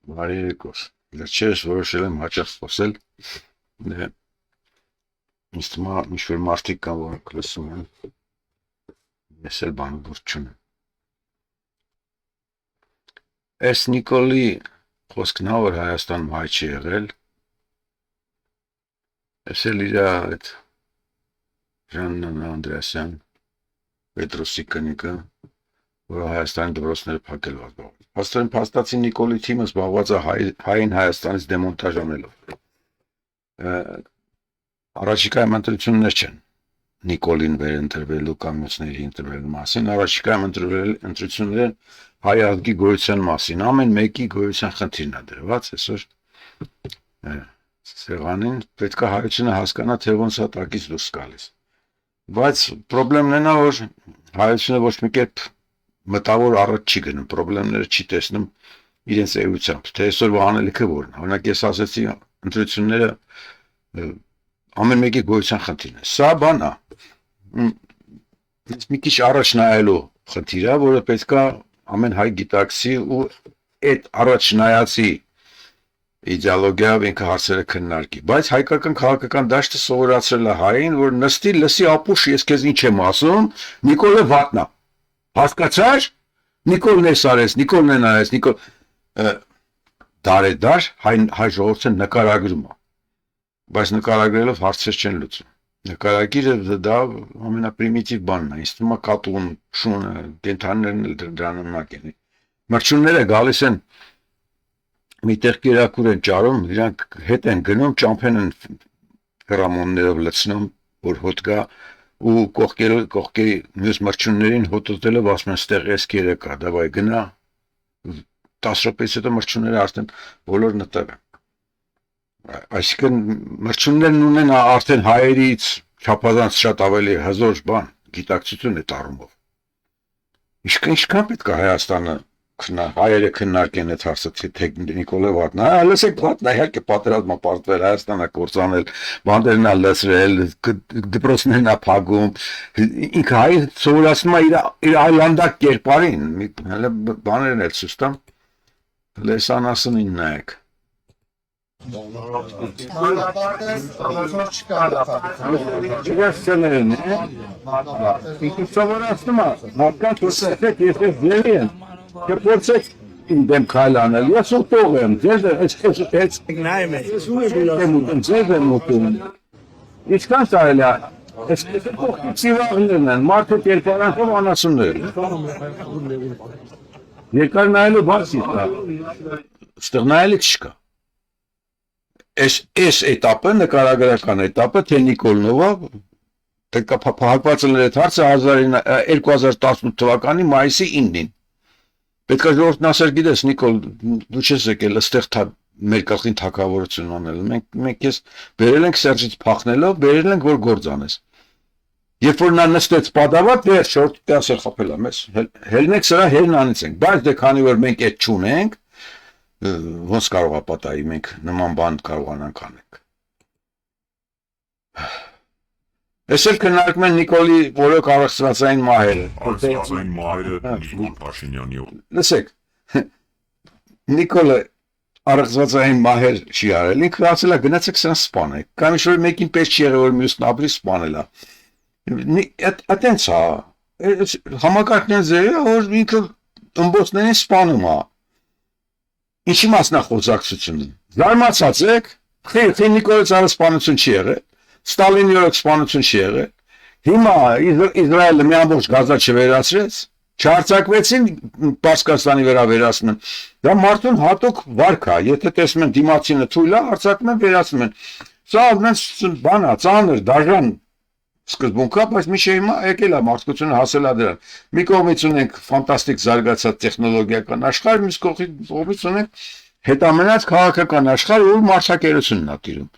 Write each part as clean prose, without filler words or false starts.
Բարի երեկոս։ Վերջերս որոշել եմ հաճախ խոսել։ Ինձ թվում է ինչ-որ մարդիկ կան, որոնք լսում են, ես էլ բան գործ չունեմ։ Այս Նիկոլի խոսքն ա, որ Հայաստանում հայ չի եղել, ես էլ իր այդ Ժաննա Անդրեասյան, Պետրոսի կնիկը, որը Հայաստանի դպրոցները փակել վազբաղ։ Հաստատ փաստացի Նիկոլի թիմը զբաղված է հային Հայաստանից դեմոնտաժ անելով։ Առաջիկայում ընտրություններ չեն Նիկոլին վերընտրվելու կամ մյուսների ընտրվելու մասին, առաջիկայում ընտրություններ հայ ազգի գոյության մասին, ամեն մեկի գոյության խնդիրն է դրված, այսօր սեղանին պետք է հայությունը հասկանա, թե ոնց է տակից դուրս գալիս։ Բայց պրոբլեմն այն է, որ հայությունը ոչ մի կերպ մտավոր առաջ չի գնում, պրոբլեմները չի տեսնում իրենց էությամբ, թե այսօրվա անելիքը որն է։ Օրինակ ես ասացի, ընտրությունները ամեն մեկի գոյության խնդիրն է։ Սա բան է։ Մի քիչ առաջ նայելու խնդիր է, որը պետք է ամեն հայ գիտակցի ու այդ առաջ նայածի իդեոլոգիայով ինքը հարցերը քննարկի։ Բայց հայկական քաղաքական դաշտը սովորացրել է հային, որ նստի լսի ապուշ, ես քեզ ինչ եմ ասում, Նիկոլը վատնա։ Հասկացա՞ր։ Նիկոլն էս արեց, Նիկոլն են արեց, Նիկոլ դարեդար հայ ժողովուրդը նկարագրում է։ Բայց նկարագրելով հարցեր չեն լուծում։ Նկարագիրը դա ամենապրիմիտիվ բանն է, ինձ թվում է կատուն, շունը, կենդանիներն էլ դրան նմանակ են։ Մրջյունները գալիս են միտեղ կերակուր են ճարում, իրանք հետ են գնում, ճամփեն են հրամոններով լցնում, որ հոտ գա ու կողքերի մյուս մրջյուններին հոտոտելով ասում են ստեղ էս կերը կա, դավայ գնա 10 րոպեից հետո մրջյունները արդեն բոլոր նտավ են։ Այսինքն մրջյուններն ունեն արդեն հայերից չափազանց շատ ավելի հզոր բան, գիտակցություն այդ առումով։ Ինչքան պետք է Հայաստանը հայերը քննարկեն այդ հարցը, թե Նիկոլը վատնա, լսեք վատնա, իհարկե պատերազմը պարտվել, Հայաստանը կործանել, բանդերն է լսրել, դպրոցներն է փակում, ինքը հայ սովորացնում է իր այլանդակ կերպարին, հələ բաներն էլ ցույց տամ, լեսանասնին նայեք։ Չգաս չներն է, ինքը սովորացնում է, մարդկանց որսեք ես ձերի եմ, կպորցեք ինդեմ քայլ անել, ես ուտող եմ, ձեզ եմ ուտում, ինչքան սարել է, ես կողքի ծիվաղներն են, մարդը կերպարանքով անասուններ են, երկար նայելու բաց իսկա, ստեղ նայելի չկա, այս էտապը, նկարագրական էտապը, թե Նիկոլնովա, փակված էր այդ հարցը 2018 թվականի մայիսի 9-ին, պետք է ժողովուրդն ասեր, գիտես Նիկոլ, դու չես եկել այստեղ մեր գլխին թագավորություն անել, մենք քեզ բերել ենք Սերժից փախնելով, բերել ենք որ գործ անես։ Երբ որ նա նստեց պատավատ, դեր շորտի ասել խփել է մեզ, հելնենք սրա հերն անեցենք, բայց դե քանի որ մենք այդ չունենք, ոնց կարող է պատահի, մենք նման բան կարողանանք անենք։ Ես էլ քննարկում են Նիկոլի որոք առողջվածային մահերը։ Առողջվածային մահերը Նիկոլ Փաշինյանի։ Լսեք, Նիկոլը առողջվածային մահեր չի արել, ինքը ասել է գնացեք սրան սպանեք, կամ ինչ-որ մեկին պես չի եղել, որ մյուսն ապրի սպանել է։ Այդտենց է, համակարգն են ձերը, որ ինքը ըմբոցներին սպանում է։ Ինչի մասն է խոսակցությունը։ Զարմացած եք, թե Նիկոլից արել սպանություն չի եղել, Ստալինի օրոք սպանություն չի եղել, հիմա Իսրայելը մի ամբողջ Գազա չվերացրեց, չարձակվեցին Պարսկաստանի վրա վերացնում, դա մարդուն հատուկ վարք է, եթե տեսնում են դիմացինը թույլ է, արձակում են, վերացնում են, սա բան է, ծանր, դաժան սկզբունք է, բայց միշտ հիմա եկել է մարդկությունը հասել է դրան, մի կողմից ունենք ֆանտաստիկ զարգացած տեխնոլոգիական աշխարհ, մյուս կողմից ունենք հետամնաց քաղաքական աշխարհ, որ մարդակերությունն է տիրում։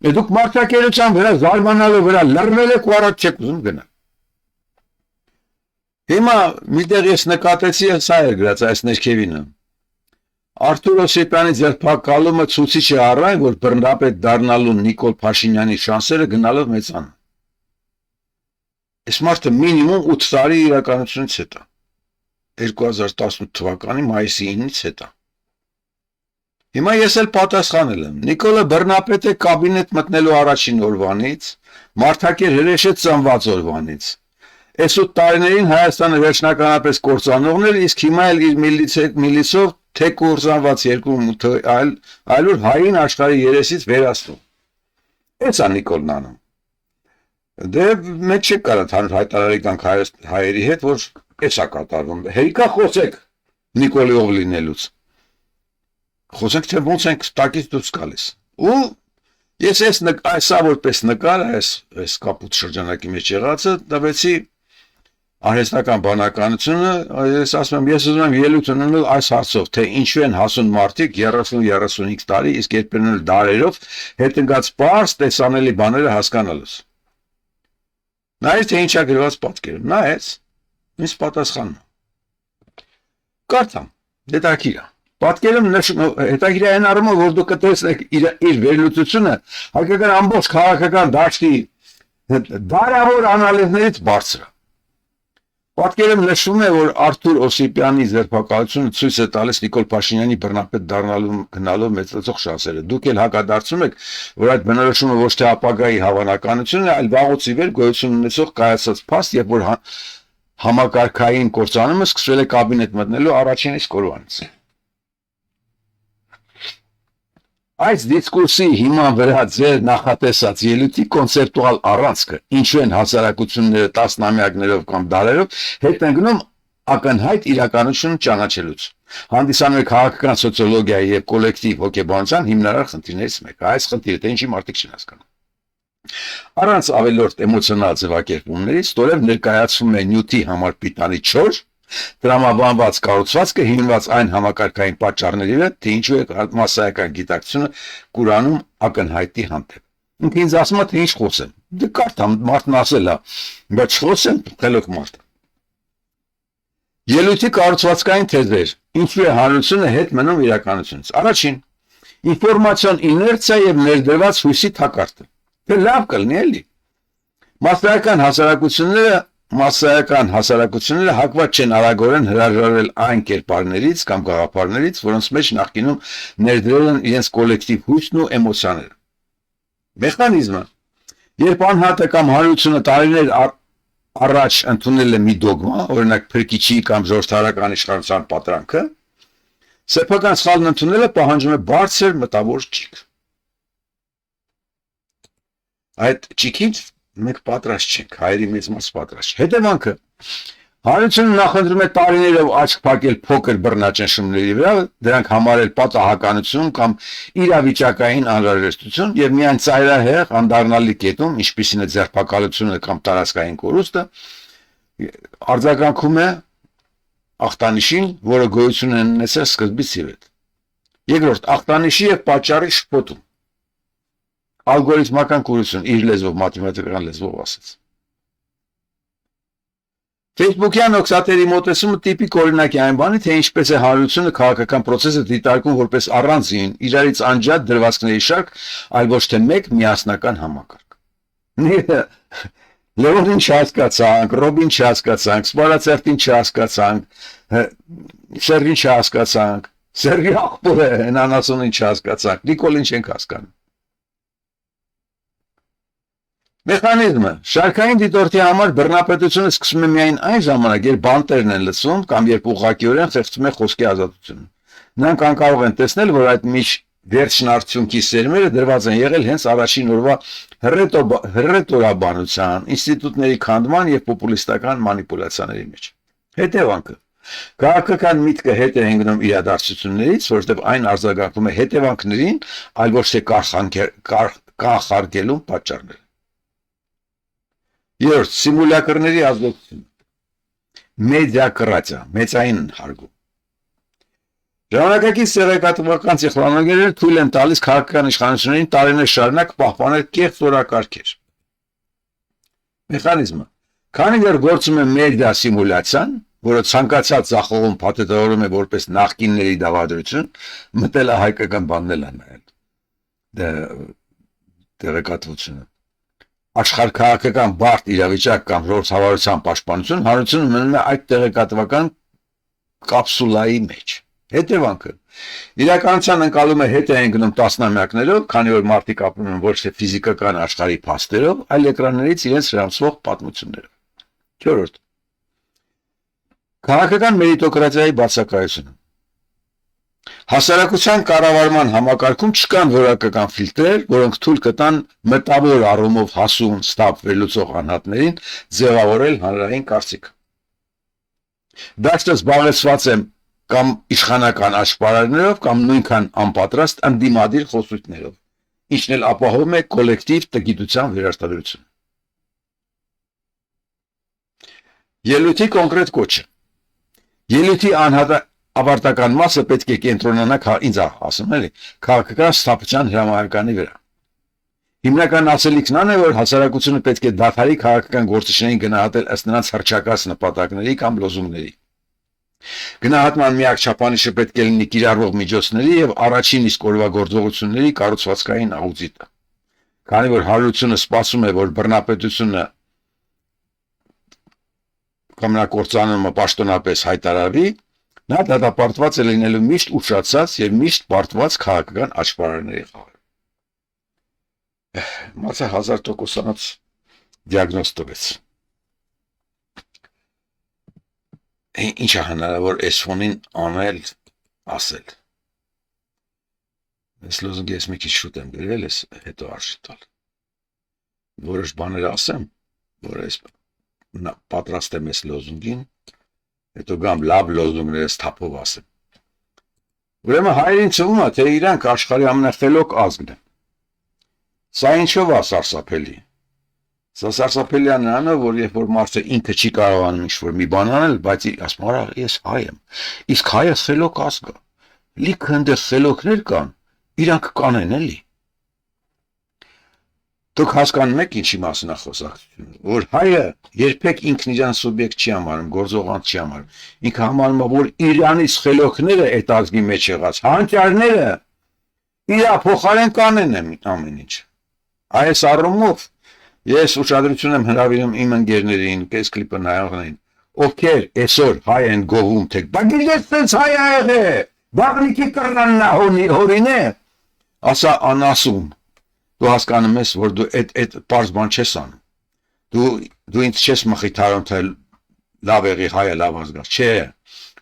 Դուք մարդակերության վրա զարմանալու վրա լռվել եք ու առաջ չեք ուզում գնալ։ Հիմա միտեղ ես նկատեցի սա էր գրած այս ներքևինը։ Արթուր Օսիպյանի ձերբակալումը ցույցիչ է առայն, որ բռնապետ դառնալու Նիկոլ Փաշինյանի շանսերը գնալով մեծանում։ Այս մարդը մինիմում 8 տարի իրականությունից հետո 2018 թվականի մայիսի 9-ից հետո Հիմա ես էլ պատասխանել եմ։ Նիկոլը Բռնապետը կաբինետ մտնելու առաջին օրվանից, Մարտակեր հրեշը ծնված օրվանից։ Այս 8 տարիներին Հայաստանը վերջնականապես կործանողներ, իսկ հիմա էլ իր միլիցով թե կործանված երկու այլուր հային աշխարհի երեսից վերացնում։ Էս է Նիկոլն անում։ Դե մեկ չեք կարող թանր հայտարարի կանք հայերի հետ, որ էս է կատարվում։ Հերիկա խոսեք Նիկոլիով լինելուց։ Խոսենք թե ոնց ենք տակից դուրս գալիս։ Ու ես այսա որպես նկար, այս կապուտ շրջանակի մեջ եղածը տվեցի արհեստական բանականությունը, ես ասում եմ, ես ուզում եմ ելույթ ունենալ այս հարցով, թե ինչու են հասուն մարդիկ 30-35 տարի, իսկ երբեմն էլ դարերով հետընկած պարզ տեսանելի բաները հասկանալուց։ Նայեց թե ինչա գրված պատկերում, նայեց, ինձ պատասխանում։ Կարդամ, հետաքրքիր է։ Պատկերում հետաքրքիր է այն առումով, որ դուք կտեսնեք իր վերլուծությունը հայկական ամբողջ քաղաքական դաշտի դարավոր անալիզներից բարձր է։ Պատկերում նշվում է, որ Արթուր Օսիպյանի ձերբակալությունը ցույց է տալիս Նիկոլ Փաշինյանի բռնապետ դառնալու գնալով մեծացող շանսերը։ Դուք էլ հակադարձում եք, որ այդ բնորոշումը ոչ թե ապագայի հավանականություն է, այլ վաղուց ի վեր գոյություն ունեցող կայացած փաստ, երբ որ համակարգային կործանումը սկսվել է կաբինետ մտնելու առաջին իսկ օրվանից։ Այս դիսկուրսի հիման վրա ձեր նախատեսած ելույթի կոնցեպտուալ առանցքը, ինչու են հասարակությունները տասնամյակներով կամ դարերով հետ ընկնում ակնհայտ իրականությունը ճանաչելուց։ Հանդիսանում է քաղաքական սոցիոլոգիայի եւ կոլեկտիվ հոգեբանության հիմնարար խնդիրներից մեկը։ Այս խնդիրը թե ինչի մարդիկ չեն հասկանում։ Առանց ավելորդ էմոցիոնալ ձևակերպումների ստորև ներկայացվում է նյութի համար պիտանի չոր տրամաբանված կառուցվածքը հիմնված այն համակարգային պատճառների վրա, թե ինչու է մասսայական գիտակցությունը կուրանում ակնհայտի հանդեպ։ Ինքը ինձ ասում է, թե ինչ խոսեմ։ Դե կարդամ, մարդն ասել է, բայց չխոսեմ, խելոք մարդ։ Ելույթի կառուցվածքային թեզեր։ Ինչու է հանրությունը հետ մնում իրականությունից։ Առաջին, ինֆորմացիոն իներցիա եւ ներդրված հույսի թակարդը։ Դե լավ կլինի էլի։ Մասսայական հասարակությունները հակված չեն արագորեն հրաժարվել այն կերպարներից կամ գաղափարներից, որոնց մեջ նախկինում ներդրել են իրենց կոլեկտիվ հույսն ու էմոցիաները։ Մեխանիզմը, երբ անհատը կամ հանրությունը տարիներ առաջ ընդունել է մի դոգմա, օրինակ փրկիչի կամ ժողովրդական իշխանության պատրանքը, սեփական սխալն ընդունելը պահանջում է բարձր մտավոր ճիգ։ Այդ ճիգին մենք պատրաստ չենք, հայերի մեծ մաս պատրաստ։ Հետևանքը հանրությունը նախընտրում է տարիներով աչք փակել փոքր բռնաճնշումների վրա, դրանք համարել պատահականություն կամ իրավիճակային անհրաժեշտություն եւ միայն ծայրահեղ անդառնալի կետում, ինչպիսին է ձերբակալությունը կամ տարածքային կորուստը, արձագանքում է ախտանիշին, որը գոյություն է ունեցել սկզբից ի վեր։ Երկրորդ, ախտանիշի եւ պատճառի շփոթում։ Ալգորիթմական կուրություն իր լեզվով, մաթեմատիկական լեզվով ասած։ Facebook-յան օգտատերի մոտեցումը տիպիկ օրինակ է այն բանի, թե ինչպես է հանրությունը քաղաքական process-ը դիտարկում որպես առանձին, իրարից անջատ դրվածքների շարք, այլ ոչ թե մեկ միասնական համակարգ։ Լևոնին չհասկացանք, Ռոբին չհասկացանք, Սպարացերտին չհասկացանք, Սերգին չհասկացանք, Սերգի աղբորը Անասոնին չհասկացանք, Նիկոլին չենք հասկանում։ Մեխանիզմը շարքային դիտորդի համար բռնապետությունը սկսում է միայն այն ժամանակ, երբ բանտերն են լսում կամ երբ ուղղակիորեն խեղդվում է խոսքի ազատությունը։ Նրանք անկարող են տեսնել, որ այդ վերջնարդյունքի սերմերը դրված են եղել հենց առաջին օրվա հռետորաբանության, ինստիտուտների քանդման եւ պոպուլիստական մանիպուլյացիաների մեջ։ Հետևանքը քաղաքական միտքը հետ է հենգնում իրադարձություններից, որովհետև այն արձագանքում է հետևանքներին, այլ ոչ թե կանխարգելում պատճառները։ Երրորդ, սիմուլյակրների ազդեցություն։ Մեդիակրատիա, մեծային հարգում։ Ժամանակակից տեղեկատվական տեխնոլոգիաները թույլ են տալիս քաղաքական իշխանություններին տարիներ շարունակ պահպանել կեղծ օրակարգեր։ Մեխանիզմը, քանի որ գործում է մեդիա սիմուլյացիան, որը ցանկացած ձախողում փաթեթավորում է որպես նախկինների դավադրություն, մտել է հայկական բանն է նայել։ Տեղեկատվությունը։ Աշխարհքաղաքական բարդ իրավիճակ կամ ժողովրդավարության պաշտպանություն հանրությունը մնում է այդ տեղեկատվական կապսուլայի մեջ։ Հետևանքը իրականության ընկալումը հետ են գնում տասնամյակներով, քանի որ մարդիկ ապրում են ոչ թե ֆիզիկական աշխարհի փաստերով, այլ էկրաններից իրենց հրամցվող պատմություններով։ 4. Քաղաքական մերիտոկրատիայի բացակայությունը։ Հասարակության կառավարման համակարգում չկան որակական ֆիլտրեր, որոնք թույլ կտան մտավոր առումով հասուն, ստապ վերլուծող անհատներին ձևավորել հանրային կարծիք։ Դաշտը զբաղեցված է կամ իշխանական աշխարհներով կամ նույնքան անպատրաստ անդիմադիր խոսույթներով, ինչն էլ ապահովում է կոլեկտիվ տգիտության վերարտադրությունը։ Ելույթի կոնկրետ կոչը։ Ելույթի ավարտական մասը պետք է կենտրոնանա ինձ ասում էլի քաղաքական ստապության հրամայականի վրա։ Հիմնական ասելիքն այն է, որ հասարակությունը պետք է դադարի քաղաքական գործիչներին գնահատել ըստ նրանց հռչակած նպատակների կամ լոզունգների։ Գնահատման միակ չափանիշը պետք է լինի կիրառվող միջոցների եւ առաջին իսկ օրվա գործողությունների կառուցվածքային աուդիտը։ Քանի որ հարությունը սպասում է, որ բռնապետությունը կամ նա կործանումը պաշտոնապես հայտարարվի, նա դատապարտված է լինելու միշտ ուշացած եւ միշտ պարտված քաղաքական աշխարհների խաղեր։ Մացա 1000% դիագնոզ տվեց։ Ինչ է հնարավոր այս ֆոնին անել, ասել։ Այս լոզունգը ես մի քիչ շուտ եմ գրել, ես հետո արժի տալ։ Որոշ բաներ ասեմ, որ ես պատրաստ եմ այս լոզունգին, հետո գամ լավ լոզունգներս թափով ասեմ։ Ուրեմն հայերին թվում է, թե իրանք աշխարհի ամենախելոք ազգն են։ Սա ինչով է սարսափելի։ Սա սարսափելի է նրանով, որ երբ որ մարդը ինքը չի կարողանում ինչ-որ մի բան անել, բայց ասում արա ես հայ եմ։ Իսկ հայը խելոք ազգ է։ Լիքը այնտեղ խելոքներ կան, իրանք կանեն էլի։ Դուք հասկանում եք ինչի մասին է խոսակցությունը, որ հայը երբեք ինքն իրան սուբյեկտ չի համարում, գործողանց չի համարում։ Ինքը համարում է, որ Իրանից խելոքները այդ ազգի մեջ եղած, հանճարները իրա փոխարեն կանեն են ամեն ինչ։ Այս առումով ես ուշադրություն եմ հրավիրում իմ ընկերներին, կես կլիպը նայողներին, ովքեր այսօր հայ են գովում, թե բա գիտես տենց հայ ա եղե, բաղնիքի կռնանն հորին է, ասա անասում, դու հասկանում ես, որ դու այդ պարզ բան չես անում, դու ինձ չես մխիթարում, թե լավ եղի հայը լավ ազգա, չէ,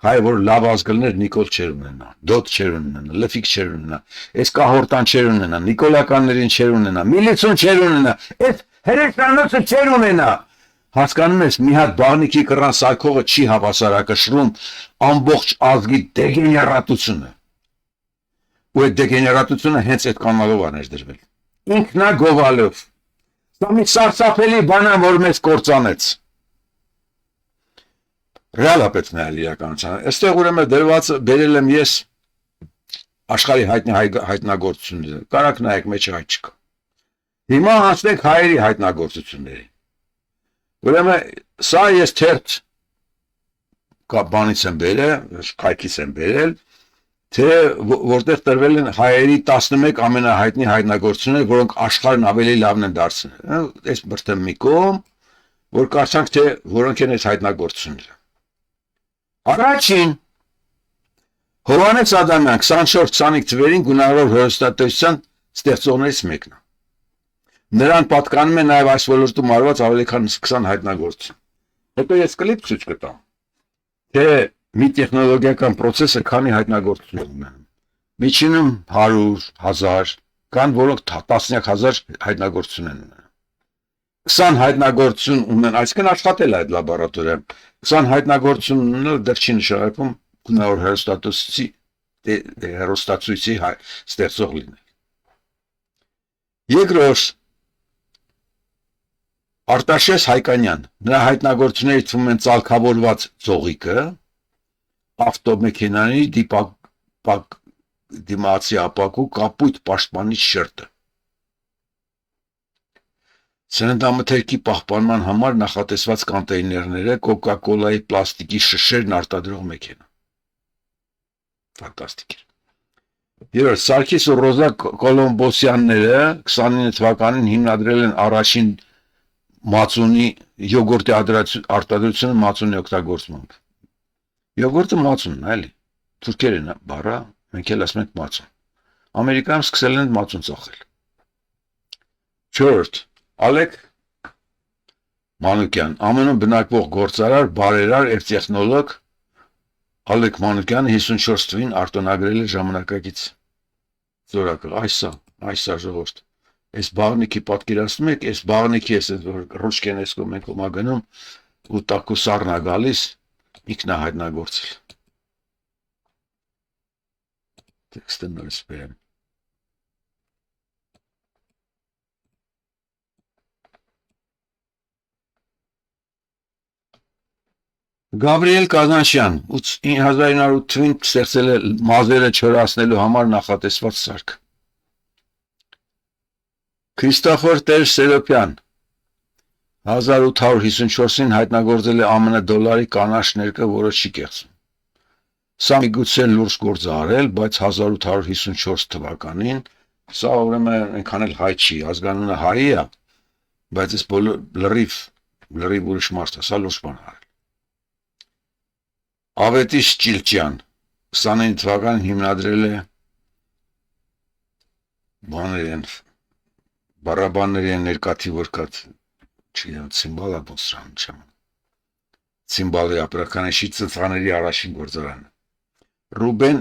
հայը որ լավ ազգլներ Նիկոլ չեր ունենա, դոտ չեր ունենա, լֆիկ չեր ունենա, այս կահորտան չեր ունենա, նիկոլականներին չեր ունենա, միլիցուն չեր ունենա, այս հերեշտանոցը չեր ունենա, հասկանում ես, մի հատ բաղնիքի կռան սարքողը չի հավասարակշռում ամբողջ ազգի դեգեներատությունը, ու այդ դեգեներատությունը հենց այդ կանալով է ներդրվել, ինքնա գովալով, սա մի սարսափելի բան է, որ մեզ կործանեց, ռեալ է պետք նայել իրականությանը, այստեղ ուրեմն դրված բերել եմ ես աշխարհի հայտնագործությունները, կարաք նայեք մեջը հայտ չկա, հիմա հասնենք հայերի հայտնագործությունների, ուրեմն սա ես թերթ բանից եմ բերել, կայքից եմ բերել, թե որտեղ տրվել են հայերի 11 ամենահայտնի հայտնագործությունները, որոնք աշխարհն ավելի լավն են դարձնել, այս բրտեմ մի կողմ, որ կարծանք, թե որոնք են այս հայտնագործությունները։ Առաջին Հովհաննես Ադամյան 24-25 թվերին գունավոր հեռուստատեսության ստեղծողներից մեկն է։ Նրան պատկանում է նաև այս ոլորտում արված ավելի քան 20 հայտնագործություն։ Հետո ես կլիպ ցույց կտամ, թե մի տեխնոլոգիական process-ը քանի հայտնագործություն ունեն։ Միջինում 100, 1000, կան որոնք տասնյակ հազար հայտնագործություն են ունենում։ 20 հայտնագործություն ունեն, այսինքն աշխատել է այդ լաբորատորիայում։ 20 հայտնագործություն ունենալ դեռ չի նշանակում գունավոր հեռուստացույցի ստեղծող լինել։ Երկրորդ Արտաշես Հայկանյան, նրա հայտնագործությունների թվում են ծալքավորված ծողիկը, ավտոմեքենանի դիմացի ապակու կապույտ պաշտպանիչ շերտը։ Սննդամթերքի պահպանման համար նախատեսված կոնտեյներները, կոկա-կոլայի պլաստիկի շշերն արտադրող մեքենա։ Ֆանտաստիկ է։ Երբ Սարգիս ու Ռոզա Կոլոմբոսյանները 29 թվականին հիմնադրել են առաջին մածունի յոգուրտի արտադրությունը մածունի օգտագործմամբ։ Յոգուրտը մածունն է, էլի։ Թուրքերեն բառը, մենք էլ ասում ենք մածուն։ Ամերիկայում սկսել են մածուն ծախել։ 4. Ալեք Մանուկյան, ԱՄՆ-ում բնակվող գործարար, բարերար եւ տեխնոլոգ Ալեք Մանուկյանը 54 թվին արտոնագրել է ժամանակակից զորակը։ Այսա ժողովուրդ։ Այս բաղնիքի պատկերացնում եք, այս բաղնիքի էս ռուշկեն էս մենք ում գնում ու տակու սառնա գալիս ինքնահայտնագործել։ Տեքստը նորից բերեմ։ Գաբրիել Կազանշյան 1908 թվին ստեղծել է մազերը չորացնելու համար նախատեսված սարք։ Քրիստոֆոր Տեր-Սերոպյան 1854-ին հայտնագործել է ԱՄՆ դոլարի կանաչ ներկը, որը չի կեղծում։ Սա միգուցե լուրջ գործ է արել, բայց 1854 թվականին սա ուրեմն այնքան էլ հայ չի, ազգանունը հայ է, բայց այս բոլոր լրիվ ուրիշ մարդ է, սա լուրջ բան արել։ Ավետիս Ճիլճյան 29 թվականին հիմնադրել է բարաբանների ներկաթի որկատ չգիտեմ ցիմբալա բոսրան չեմ ցիմբալի ապրանքանշի ծծաների առաջին գործարանը Ռուբեն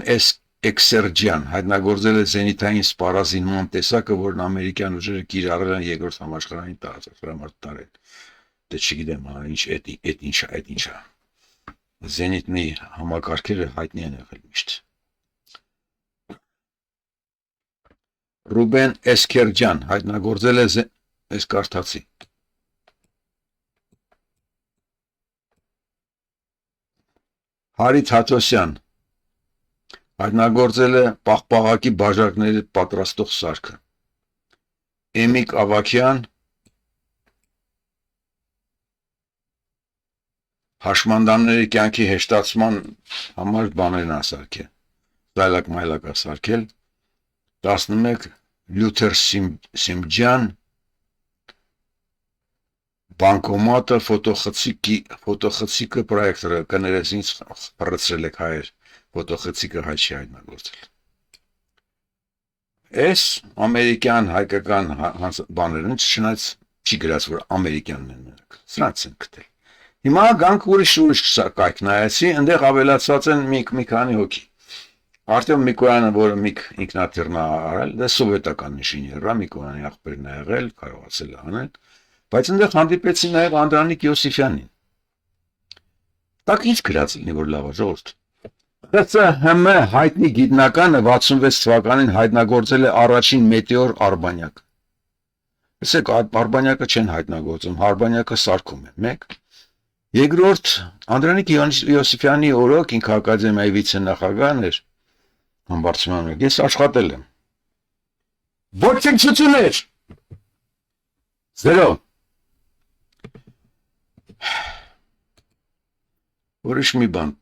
Էքսերջյան հայտնագործել է զենիթային սպառազինման տեսակը, որն ամերիկյան ուժերը կիրառել են երկրորդ համաշխարհային տարածաշրջանում։ Դե չգիտեմ, այդ ինչա։ Զենիթի համակարգերը հայտնի են եղել միշտ։ Ռուբեն Էսքերջյան հայտնագործել է այս կարդացի։ Հարիթ Հաթոսյան հայտնագործել է պաղպաղակի բաժակների պատրաստող սարքը։ Էմիկ Ավակյան հաշմանդամների կյանքի հեշտացման համար բաներն ասարքել, զայլակ մայլակ ասարքել, 11 Լյութեր Սիմջյան, բանկոմատը, ֆոտոխցիկը պրոյեկտորը, կներես ինձ պրծրել եք հայեր, ֆոտոխցիկը հայ չի հայտնագործել։ Այս ամերիկյան հայկական բաներն չնայած չի գրած, որ ամերիկյանն են մենակ, սրանց են գտել։ Հիմա գանք ուրիշ կայք նայեցի, ընդեղ ավելացված են մի քանի հոգի։ Արտեմ Միկոյանը, որը միք ինքնաթիռն է արել, դա սովետական ինժեներ է, Միկոյանի աղբերն է եղել, կարողացել է անել, բայց ընդեղ հանդիպեցին նաև Անդրանիկ Յոսիֆյանին։ Տակ ինչ գրած լինի, որ լավ է, ժողովուրդ։ ԽՑՀՄ հայտնի գիտնականը 66 թվականին հայտնագործել է առաջին մետեոր արբանյակը։ Լսեք, արբանյակը չեն հայտնագործում, արբանյակը սարքում են, մեկ։ Երկրորդ Անդրանիկ Յոսիֆյանի օրոք ինքը ակադեմիայի վիցենախագահն էր, համբարձման մեկ, ես աշխատել եմ։ Ոչնչություններ, 0։ Ուրիշ մի բան,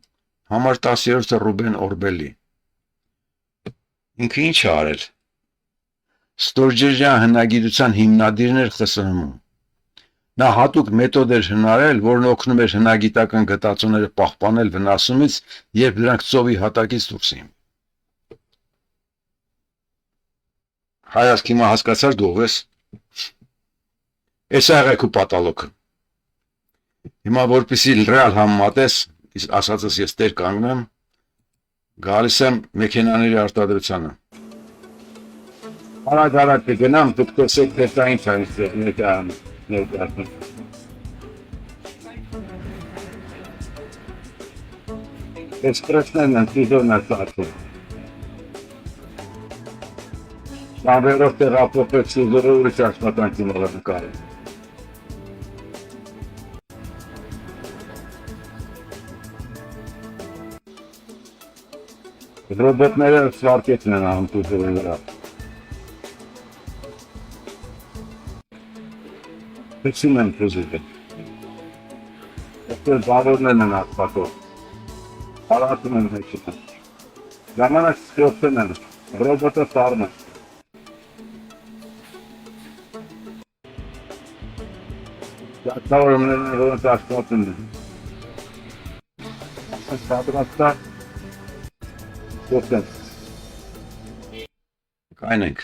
համար 10-րդը Ռուբեն Օրբելի, ինքը ինչ է արել, ստորջրյան հնագիտության հիմնադիրն էր ԽՍՀՄ-ում։ Նա հատուկ մեթոդ էր հնարել, որն օգնում էր հնագիտական գտածոները պահպանել վնասումից, երբ դրանք ծովի հատակից դուրս էին։ Հայացք հիմա հասկացար դու ես։ Էս աղեքու պատալոքը։ Հիմա որպեսի ռեալ համեմատես, ասածս ես տեր կանգնեմ, գալիս եմ մեքենաների արտադրությանը։ Արագ կգնամ, դուք տեսեք թե դա ինչ է ներկայանում։ Էսպրեսներն են ծիզորն է սարքում։ Սանվերով տեղափոխվեց ծիզորը ուրիշ աշխատանքի մողը նկարել։ Ռոբոտները սվարկեցն են անում ծիզորը վրա։ Փեցում են ծիզորը։ Այստեղ բավորներն են ասպատով։ Հարատում են հեքիթը։ Ժամանակ սպյոցեն են, ռոբոտը սարն է։ Ճատավորումներն են, որոնց ասպատում են։ Պատրաստա Ոստեն։ Կայնենք։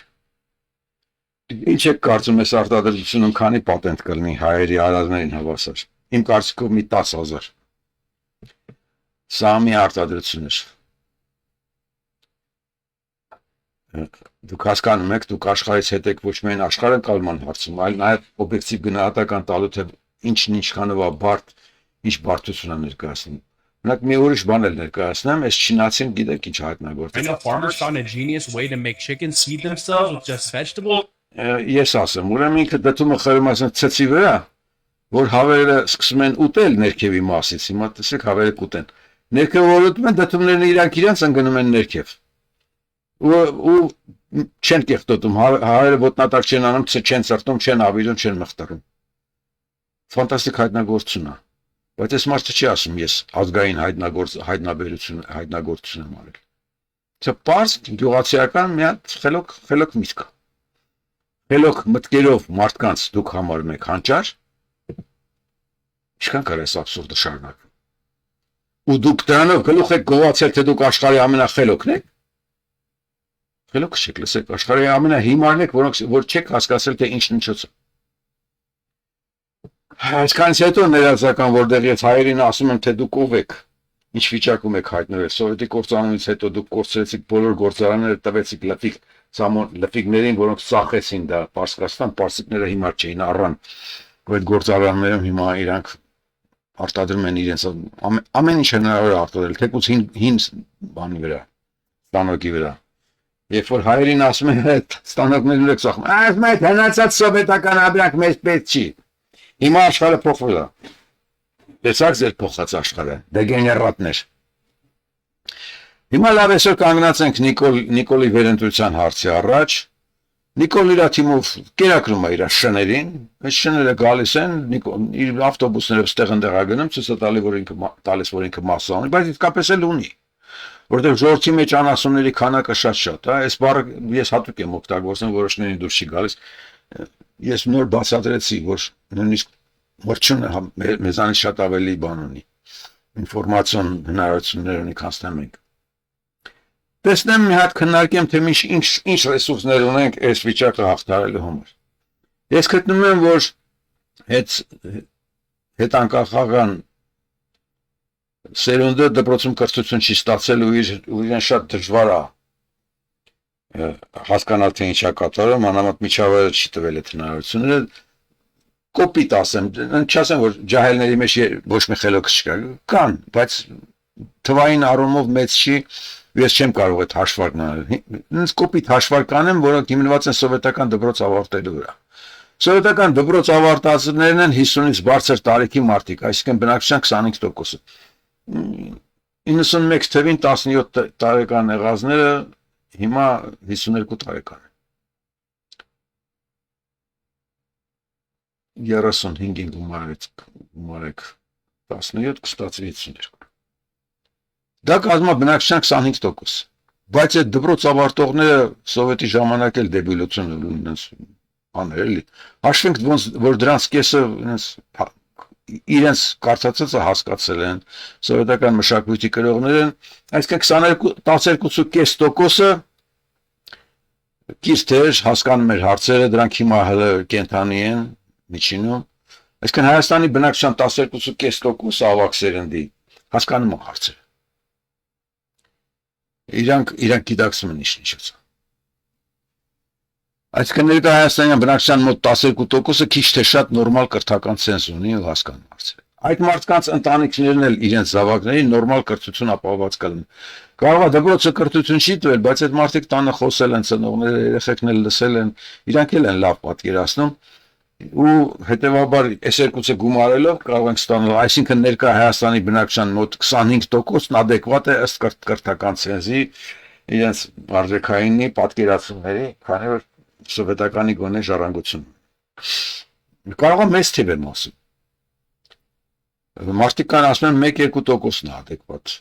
Ինչ է կարծում ես արտադրությունում քանի պատենտ կլինի հայերի արարներին հավասար։ Իմ կարծիքով մի 10,000։ Սա մի արտադրություն է։ Դուք հասկանում եք, դուք աշխարհից հետ եք ոչ միայն աշխարհակալման հարցում, այլ նաև օբյեկտիվ գնահատական տալու թե ինչն ինչքանով է բարդ, ինչ բարդություն է ներկայացնում։ Մենակ մի ուրիշ բան էլ ներկայացնեմ, այս չինացին գիտեք ինչ հայտնագործել։ I know farmers found a genius way to make chickens feed themselves with just vegetables. Ես ասեմ, ուրեմն ինքը դդումը խրում ասեն ցծի վրա, որ հավերերը սկսում են ուտել ներքևի մասից, հիմա տեսեք հավերը կուտեն։ Ներքևը որ ուտում են, դդումներն իրանք ընկնում են ներքև։ Ու չեն կեղտոտում, հավերը ոտնատակ չեն անում, չեն ծրտում, չեն ավիրում, չեն մխտարում։ Ֆանտաստիկ հայտնագործություն է։ Բայց այս մարդը չի ասում ես ազգային հայտնագործություն եմ արել։ Դա պարզ գյուղացիական մի հատ խելոք միտք։ Խելոք մտքերով մարդկանց դուք համարում եք հանճար, ինչքան կարող է աբսուրդը շարունակել։ Ու դուք դրանով գլուխ եք գովացել, թե դուք աշխարհի ամենախելոքն եք։ Խելոք չեք, լսեք, աշխարհի ամենահիմարն եք, որ չեք հասկացել, թե ինչն ինչոց է։ Այսքանից հետո ներածական, որտեղ ես հայերին ասում եմ, թե դուք ով եք, ինչ վիճակում եք հայտնվել, սովետի կործանումից հետո դուք կորցրեցիք բոլոր գործարանները, տվեցիք լվիկներին, որոնք ծախեցին դա Պարսկաստան, պարսիկները հիմար չէին առան, որ այդ գործարաններում հիմա իրանք արտադրում են իրենց ամեն ինչ հնարավոր արտադրել, թեկուզ հին բանի վրա, ստանոկի վրա։ Երբ որ հայերին ասում են այդ ստանոկներն եք ծախում, ասում են հնացած սովետական ապրանք մեզ պետք չի։ Հիմա աշխարհը փոխվել է։ Տեսակ ձեր փոխած աշխարհը, դեգեներատներ։ Հիմա լավ այսօր կանգնած ենք Նիկոլի վերընտրության հարցի առաջ։ Նիկոլ իր թիմով կերակրում է իր շներին, այս շները գալիս են, իր ավտոբուսներով ստեղ-ընդեղ գնում, ցույց տալի, որ ինքը մասսա ունի, բայց իսկապես էլ ունի։ Որտեղ ժողովրդի մեջ անասունների քանակը շատ է, այս բառը ես հատուկ եմ օգտագործում, որոշներին դուրս չի գալիս։ Ես նոր բացատրեցի, որ նույնիսկ մրջյունը մեզանից շատ ավելի բան ունի, ինֆորմացիոն հնարավորություններ ունի, քան մենք։ Տեսնեմ մի հատ քննարկեմ, թե ինչ ռեսուրսներ ունենք այս վիճակը հաղթահարելու համար։ Ես գտնում եմ, որ հետանկախական սերունդը դպրոցում կրթություն չի ստացել ու իրեն շատ դժվար է հասկանալ, թե ինչա կատարում, անամատ միջավայրը չի տվել այդ հնարավորությունները։ Կոպիտ ասեմ, չասեմ, որ ջահելների մեջ ոչ մի խելոք չկա, կան, բայց թվային առումով մեծ չի, ես չեմ կարող այդ հաշվարկն անել։ Ինձ կոպիտ հաշվարկ անեմ, որոնք հիմնված են սովետական դպրոց ավարտելու վրա։ Սովետական դպրոց ավարտածներն են 50-ից բարձր տարիքի մարդիկ, այսինքն բնակչության 25%-ը։ 91 թվին 17 տարեկան եղածները հիմա 52 տարեկան են։ 35-ին գումարեք 17 կստացվի 52։ Դա կազմա բնակչության 25%, բայց այդ դպրոց ավարտողները սովետի ժամանակ էլ դեբիլություն ունեն անել էլի։ Հաշվենք, որ դրանց կեսը իրենց կարծածը հասկացել են, սովետական մշակույթի կրողներ են, այսինքն 12.5%-ը կիրթ էր, հասկանում էր հարցերը, դրանք հիմա հələ կենթանի են միջինում, այսինքն Հայաստանի բնակչության 12.5%-ը ավագ սերնդի հասկանում են հարցերը։ Իրանք գիտակցում են ինչ-ինչոց։ Այսինքն ներկա Հայաստանյան բնակչության մոտ 12%-ը քիչ թե շատ նորմալ կրթական ցենզ ունի ու հասկանում հարցերը։ Այդ մարդկանց ընտանիքներն էլ իրենց զավակներին նորմալ կրթություն ապահովված կլինի։ Կարող է դպրոցը կրթություն չի տվել, բայց այդ մարդիկ տանը խոսել են, ծնողները, երեխեքն էլ լսել են, իրանք էլ են լավ պատկերացնում ու հետևաբար այս երկուսը գումարելով կարող ենք ստանալ, այսինքն ներկա Հայաստանի բնակչության մոտ 25%-ն adekvat է ըստ կրթական ցենզի իրենց արժեքայինի պատկերացումների, քանի որ սովետականի գոնե ժառանգություն։ Կարող է մեծ թիվ եմ ասում։ Մարդիկ կան ասում են 1-2%-ն է adekvat։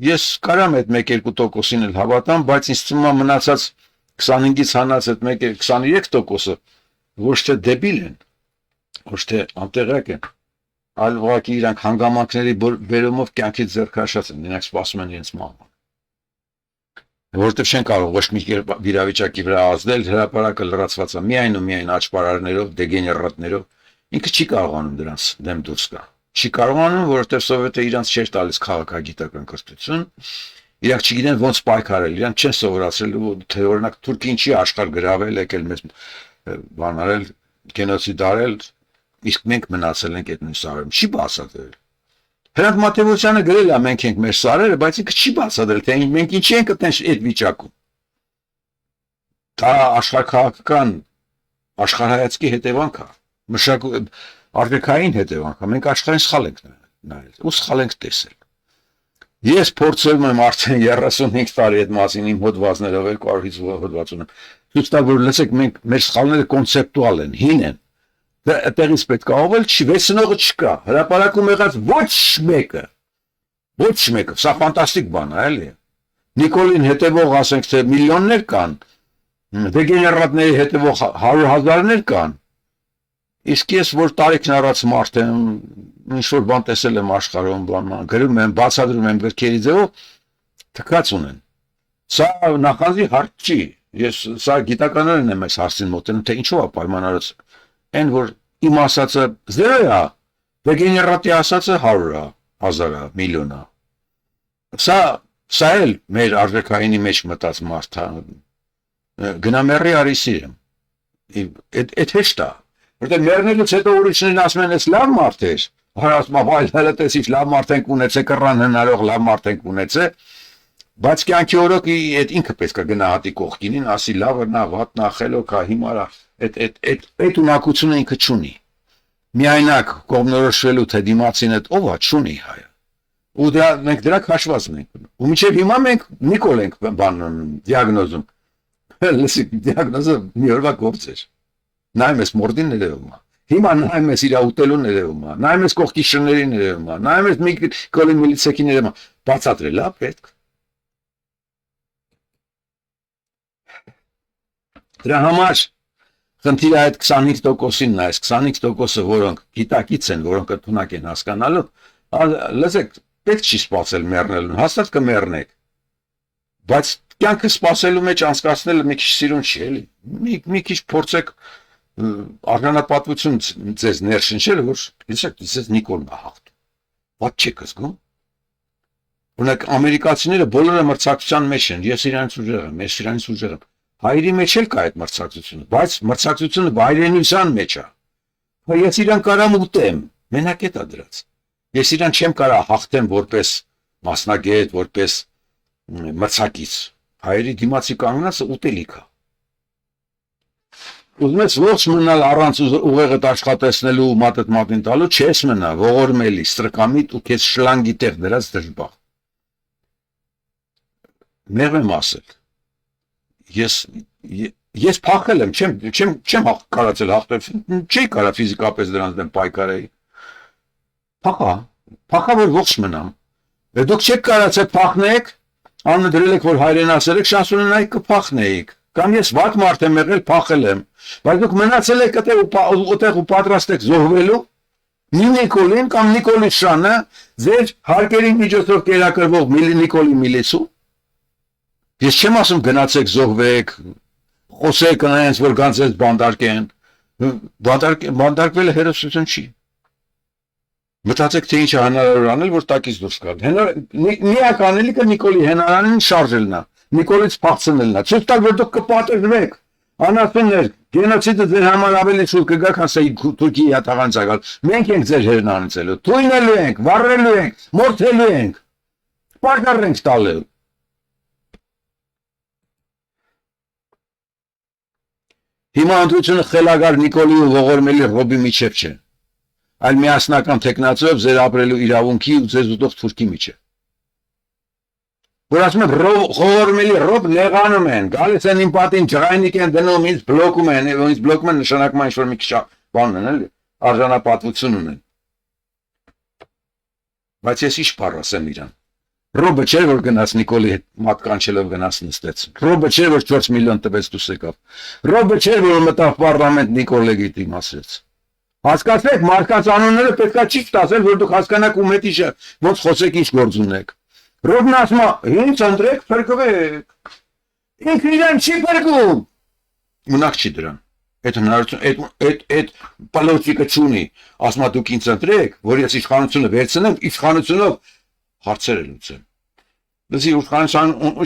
Ես կարամ այդ 1-2%-ին էլ հավատամ, բայց ինձ թվում է մնացած 25-ից հանած այդ 23%-ը ոչ թե դեբիլ են, ոչ թե անտեղյակ են, այլ ուղղակի իրանք հանգամանքների բերումով կյանքից ձեռքաշած են, նրանք սպասում են իրենց մահվան։ որովհետև չեն կարող ոչ մի վիրավիճակի վրա ազդել, հրապարակը լրացված է միայն ու միայն աճպարարներով, դեգեներատներով, ինքը չի կարողանում դրանց դեմ դուրս գա։ Չի կարողանում, որովհետև սովետը իրանց չէր տալիս քաղաքագիտական կրթություն, իրանք չգիտեն ոնց պայքարել, իրանք չեն սովորացրել, թե օրինակ Թուրքին չի աշխարհ գրավել, եկել մեզ բան արել, գենոցիդ արել, իսկ մենք մնացել ենք այդ նույն սարերում, չի բացատրել։ Հրանտ Մաթեոսյանը գրել է մենք ենք մեր սարերը, բայց ինքը չի բացատրել, թե մենք ինչի ենք այդ վիճակում։ Դա աշխարհքաղաքական աշխարհայացքի հետևանք է, արտաքային հետևանք է, մենք աշխարհին սխալ ենք նայել, ու սխալ ենք տեսել։ Ես փորձում եմ արդեն 35 տարի այդ մասին իմ հոդվածներով 200-ից հոդված ունեմ։ Ցույց տալ, որ լսեք, մենք մեր սխալները կոնցեպտուալ են, հին են։ Այդտեղից պետք է ավել վեցնողը չկա, հրապարակում եղած ոչ մեկը, սա ֆանտաստիկ բան է, էլի։ Նիկոլին հետևող, ասենք, թե միլիոններ կան, դեգեներատների հետևող 100,000-ներ կան, իսկ ես, որ տարիքն առած մարդ եմ, ինչ-որ բան տեսել եմ աշխարհում, գրում եմ, բացադրում եմ գրքերի ձևով, թքած ունեն։ Սա նախանձի հարց չի, ես սա գիտականորեն եմ այս հարցին մոտենում, թե ինչով է պայմանավորված Այն որ իմ ասածը 0 է, դեգեներատի ասածը 100 է, 1000 է, միլիոն է։ Սա էլ մեր արժեքայինի մեջ մտած մարդ է։ Գնամերի արի սիրեմ։ Այդ հեշտ է։ Որտեղ մեռնելուց հետո ուրիշներն ասում են, «Էս լավ մարդ է»։ Ասում եմ, «Այ հələ տեսիչ լավ մարդ ենք ունեցե, կռան հնարող լավ մարդ ենք ունեցե»։ Բայց կյանքի օրոք այդ ինքը պետք է գնահատի կողքինին, ասի լավը նա, վատն է, խելոք է, հիմար է։ Այդ ունակությունը ինքը չունի։ Միայնակ կողմնորոշվելու թե դիմացին այդ ով է, չունի հայը։ Ու մենք դրա քաշված ենք։ Ու մինչև հիմա մենք Նիկոլ ենք դիագնոզում։ Լսի, դիագնոզը մի օրվա գործ էր։ Նայում ես մորդին ներևում է։ Հիմա նայում ես իր ուտելու ներևում է, նայում ես կողքի շների ներևում է, նայում ես Նիկոլի միլիցեքի ներևում է, բացատրել է պետք։ Դրա համար խնդիրը այդ 25%-ին նա, այս 25%-ը, որոնք գիտակից են, որոնք ընդունակ են հասկանալու, լսեք, պետք չի սպասել մեռնելուն, հաստատ կմեռնեք, բայց կյանքը սպասելու մեջ անցկացնելը մի քիչ սիրուն չի, էլի, մի քիչ փորձեք արժանապատվություն ձեզ ներշնչել, որ ձեզ Նիկոլն է հաղթում, ված չեք զգում, օրինակ ամերիկացիները բոլորը մրցակցության մեջ են, ես իրանից ուժեղ եմ, ես իրանից ուժեղ եմ, հայերի մեջ էլ կա այդ մրցակցությունը, բայց մրցակցությունը հայրենության մեջ է։ Ես իրան կարամ ուտեմ, մենակ է դա դրած։ Ես իրան չեմ կարա հաղթեմ որպես մասնագետ, որպես մրցակից։ Հայերի դիմացի կանգնածը ուտելիք է։ Ուզում ես ողջ մնալ առանց ուղեղդ աշխատեցնելու մատդ մատին տալու, չես մնա, ողորմելի, ստրկամիտ ու քեզ շլանգի տեղ դրած դժբախտ։ Մեղմ եմ ասել։ Ես փախել եմ, չեմ կարացել հաղթել, չի կարա ֆիզիկապես դրանց դեմ պայքարեի։ Փախա որ ողջ մնամ։ Դուք չեք կարացել փախնեք, անունը դրել եք որ հայրենասեր եք, շանս ունենայիք կփախնեիք։ Կամ ես վատ մարդ եմ եղել, փախել եմ, բայց դուք մնացել եք այդտեղ ու պատրաստ եք զոհվելու։ Մի Նիկոլին կամ Նիկոլի շանը ձեր հարկերի միջոցով կերակրվող Նիկոլի միլիցու։ Ես չեմ ասում գնացեք զոհվեք, խոսեք այնց որ գանձես բանդարկեն, բանդարկվելը հերոսություն չի։ Մտածեք թե ինչ է հնարավոր անել, որ տակից դուրս գալ։ Միակ անելիքը Նիկոլի հենարանին շարժելն է, Նիկոլից փախցնելն է, ցույց տալ որ դուք կպատժվեք։ Անասուններ, գենոցիդը ձեր համար ավելի շուտ կգա, քան սա Թուրքիայի հատաղանցակալ։ Մենք ենք ձեր հերնանցելու, թույնելու ենք, վառելու ենք, մորթելու ենք, պարտար ենք տալու։ Հիմա ընտրությունը խելագար Նիկոլի ու ողորմելի Ռոբի միջև չէ, այլ միասնական թեկնածով ձեր ապրելու իրավունքի ու ձեզ ուտող Թուրքի միջև։ Որ ասում եմ ողորմելի Ռոբ նեղանում են, գալիս են իմ պատին ջղայնիկ են դնում, ինձ բլոկում են, ինձ բլոկում են նշանակում այն ինչ-որ մի քիչ բան են, էլի, արժանապատվություն ունեն։ Բայց ես ինչ բառ ասեմ իրան։ Ռոբը չէր որ գնաց Նիկոլի հետ մատկանչելով գնաց նստեց։ Ռոբը չէր որ 4 միլիոն տվեց դուրս եկավ։ Ռոբը չէր որ մտավ պարլամենտ Նիկոլ լեգիտիմացրեց։ Հասկացեք, մարդկանց անունները պետքա ճիշտ ասել, որ դուք հասկանաք ում հետ ոնց խոսեք ինչ գործ ունեք։ Ռոբն ասում է, ինձ ընտրեք, փրկվեք։ ինքը իրան չի բրգում։ Ունակ չի դրան։ Այդ հնարավորություն այդ պոլիտիկը չունի։ Ասма դուք ինձ ընտրեք, որ ես իշխանությունը վերցնեմ, իշխանությունով հարցերը լուծեմ։ Դասի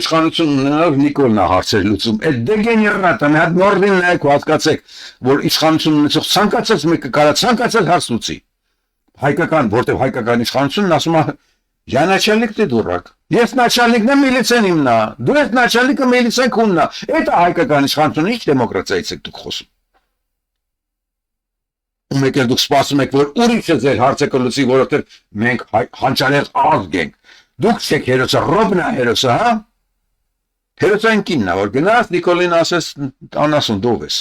իշխանություն ունենալով Նիկոլն է հարցերը լուծում։ Այդ դեգեներատը մի հատ նորմին նայեք ու հասկացեք, որ իշխանություն ունեցող ցանկացած մեկը կարա ցանկացած հարց լուծի։ Հայկական, որտեղ հայկական իշխանությունն ասում է «Я начальник, ты дурак». Ես начальникն եմ, միլիցեն իմն է։ Դու ես начальникը, միլիցեն քունն է։ Այդ հայկական իշխանությունը ինչ դեմոկրատիայից եք դուք խոսում։ Ու մեկ էլ դուք սպասում եք, որ ուրիշը ձեր հարցը կլուծի, որովհետև մենք հանճարեղ ազգ ենք։ Դուք չեք հերոսը, Ռոբնա հերոսը, հա։ Հերոսային կինն է, որ գնաց Նիկոլին ասես անասուն դով ես։